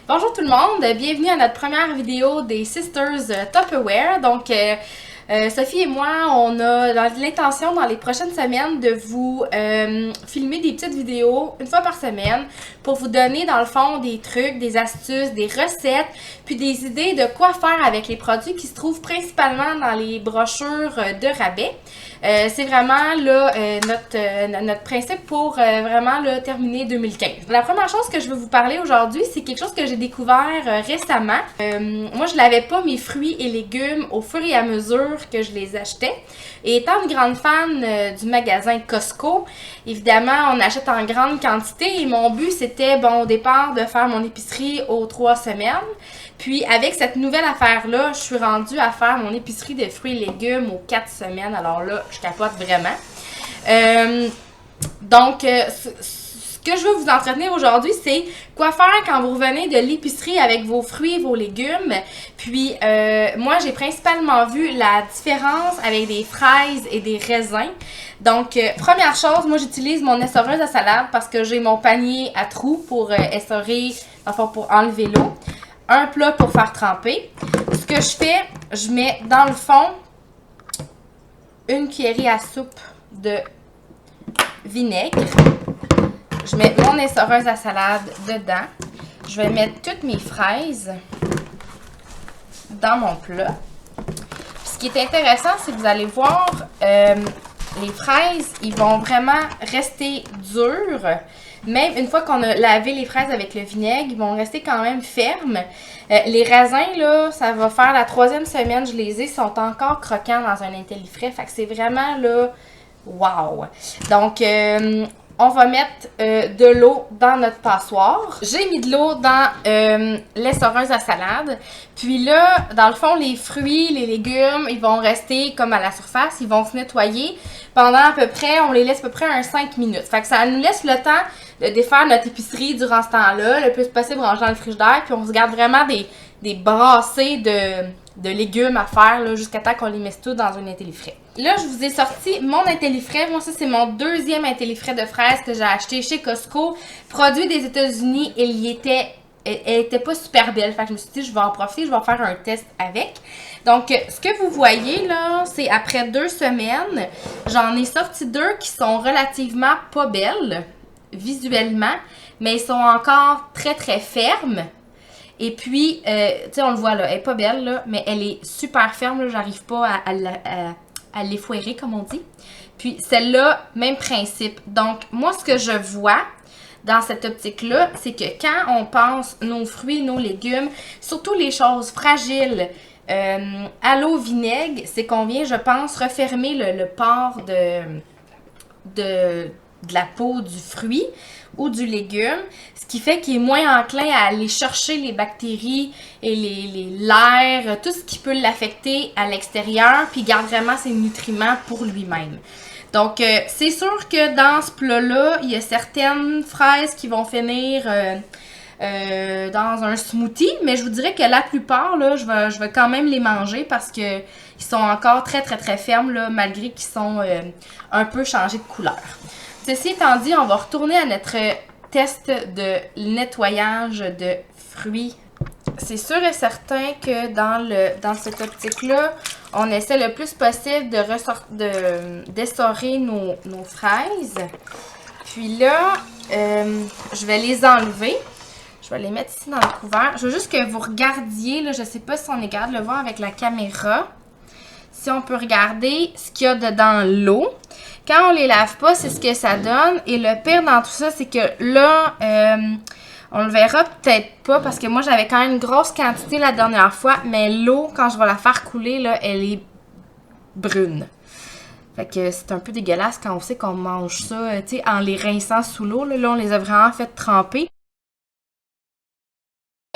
Bonjour tout le monde, bienvenue à notre première vidéo des Sisters Tupperware. Donc, Sophie et moi, on a l'intention dans les prochaines semaines de vous filmer des petites vidéos une fois par semaine pour vous donner dans le fond des trucs, des astuces, des recettes, puis des idées de quoi faire avec les produits qui se trouvent principalement dans les brochures de rabais. C'est vraiment là, notre principe pour vraiment là, terminer 2015. La première chose que je veux vous parler aujourd'hui, c'est quelque chose que j'ai découvert récemment. Moi, je lavais pas mes fruits et légumes au fur et à mesure que je les achetais. Et étant une grande fan du magasin Costco, évidemment, on achète en grande quantité et mon but, c'était, bon, au départ, de faire mon épicerie aux 3 semaines. Puis, avec cette nouvelle affaire-là, je suis rendue à faire mon épicerie de fruits et légumes aux 4 semaines. Alors là, je capote vraiment. Ce que je veux vous entretenir aujourd'hui, c'est quoi faire quand vous revenez de l'épicerie avec vos fruits et vos légumes. Puis, moi, j'ai principalement vu la différence avec des fraises et des raisins. Donc, première chose, moi, j'utilise mon essoreuse à salade parce que j'ai mon panier à trous pour essorer, enfin, pour enlever l'eau. Un plat pour faire tremper. Ce que je fais, je mets dans le fond une cuillerée à soupe de vinaigre. Je mets mon essoreuse à salade dedans. Je vais mettre toutes mes fraises dans mon plat. Ce qui est intéressant, c'est que vous allez voir, les fraises, ils vont vraiment rester dures. Même une fois qu'on a lavé les fraises avec le vinaigre, ils vont rester quand même fermes. Les raisins, là, ça va faire la 3e semaine, je les ai, sont encore croquants dans un IntelliFrais. Fait que c'est vraiment, là, wow! Donc, on va mettre de l'eau dans notre passoire. J'ai mis de l'eau dans l'essoreuse à salade. Puis là, dans le fond, les fruits, les légumes, ils vont rester comme à la surface. Ils vont se nettoyer pendant à peu près, on les laisse à peu près 5 minutes. Fait que ça nous laisse le temps de défaire notre épicerie durant ce temps-là, le plus possible en rangeant dans le frigidaire. Puis on se garde vraiment des brassées de légumes à faire jusqu'à temps qu'on les mette tous dans un IntelliFrais. Là, je vous ai sorti mon IntelliFrais. Moi, ça, c'est mon 2e IntelliFrais de fraises que j'ai acheté chez Costco. Produit des États-Unis. Elle était pas super belle. Fait que je me suis dit, je vais en profiter, je vais faire un test avec. Donc, ce que vous voyez là, c'est après 2 semaines, j'en ai sorti 2 qui sont relativement pas belles visuellement, mais ils sont encore très très fermes. Et puis, tu sais, on le voit là, elle est pas belle là, mais elle est super ferme, j'arrive pas à l'effouérer comme on dit. Puis celle-là, même principe. Donc, moi, ce que je vois dans cette optique-là, c'est que quand on pense nos fruits, nos légumes, surtout les choses fragiles, à l'eau vinaigre, c'est qu'on vient, je pense, refermer le port de la peau du fruit ou du légume, ce qui fait qu'il est moins enclin à aller chercher les bactéries et l'air, tout ce qui peut l'affecter à l'extérieur, puis il garde vraiment ses nutriments pour lui-même. Donc, c'est sûr que dans ce plat-là, il y a certaines fraises qui vont finir dans un smoothie, mais je vous dirais que la plupart, là, je vais quand même les manger parce que ils sont encore très, très, très fermes, là, malgré qu'ils sont un peu changés de couleur. Ceci étant dit, on va retourner à notre test de nettoyage de fruits. C'est sûr et certain que dans cette optique-là, on essaie le plus possible d'essorer nos fraises. Puis là, je vais les enlever. Je vais les mettre ici dans le couvert. Je veux juste que vous regardiez, là, je ne sais pas si on est capable de le voir avec la caméra. Si on peut regarder ce qu'il y a dedans l'eau. Quand on les lave pas, c'est ce que ça donne. Et le pire dans tout ça, c'est que là, on le verra peut-être pas parce que moi, j'avais quand même une grosse quantité la dernière fois. Mais l'eau, quand je vais la faire couler, là, elle est brune. Fait que c'est un peu dégueulasse quand on sait qu'on mange ça, tu sais, en les rinçant sous l'eau. Là, on les a vraiment fait tremper.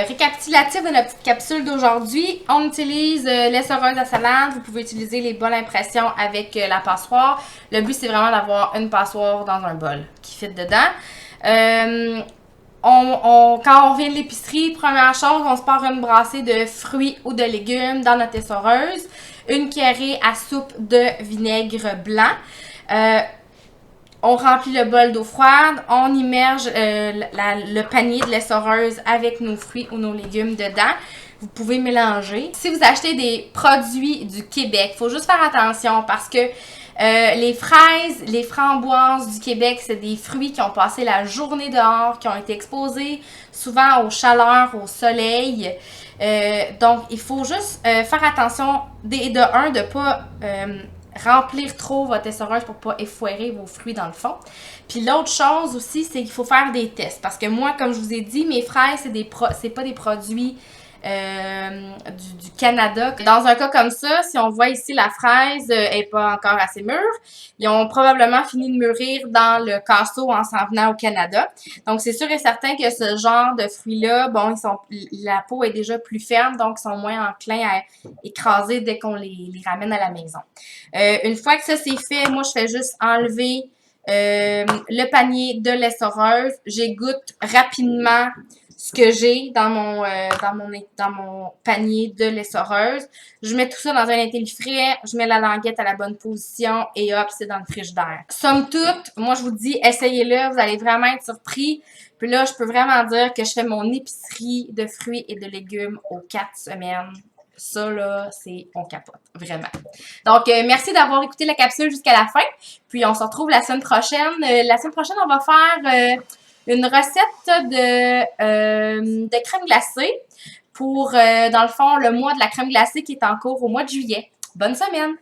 Récapitulatif de notre petite capsule d'aujourd'hui, on utilise l'essoreuse à salade. Vous pouvez utiliser les bols impression avec la passoire. Le but, c'est vraiment d'avoir une passoire dans un bol qui fit dedans. Quand on revient de l'épicerie, première chose, on se part une brassée de fruits ou de légumes dans notre essoreuse. Une cuillerée à soupe de vinaigre blanc. On remplit le bol d'eau froide, on immerge le panier de l'essoreuse avec nos fruits ou nos légumes dedans. Vous pouvez mélanger. Si vous achetez des produits du Québec, il faut juste faire attention parce que les fraises, les framboises du Québec, c'est des fruits qui ont passé la journée dehors, qui ont été exposés souvent aux chaleurs, au soleil. Donc, il faut juste faire attention de ne pas remplir trop votre essoreuse pour pas effoirer vos fruits dans le fond. Puis l'autre chose aussi, c'est qu'il faut faire des tests. Parce que moi, comme je vous ai dit, mes fraises, c'est pas des produits du Canada. Dans un cas comme ça, si on voit ici la fraise est pas encore assez mûre, ils ont probablement fini de mûrir dans le casseau en s'en venant au Canada. Donc c'est sûr et certain que ce genre de fruits-là, bon, la peau est déjà plus ferme, donc ils sont moins enclins à écraser dès qu'on les ramène à la maison. Une fois que ça c'est fait, moi je fais juste enlever le panier de l'essoreuse. J'égoutte rapidement ce que j'ai dans mon panier de l'essoreuse. Je mets tout ça dans un intellifrais, je mets la languette à la bonne position et hop, c'est dans le frigidaire. Somme toute, moi je vous dis, essayez-le, vous allez vraiment être surpris. Puis là, je peux vraiment dire que je fais mon épicerie de fruits et de légumes aux 4 semaines. Ça, là, on capote, vraiment. Donc, merci d'avoir écouté la capsule jusqu'à la fin. Puis, on se retrouve la semaine prochaine. La semaine prochaine, on va faire une recette de crème glacée pour, dans le fond, le mois de la crème glacée qui est en cours au mois de juillet. Bonne semaine!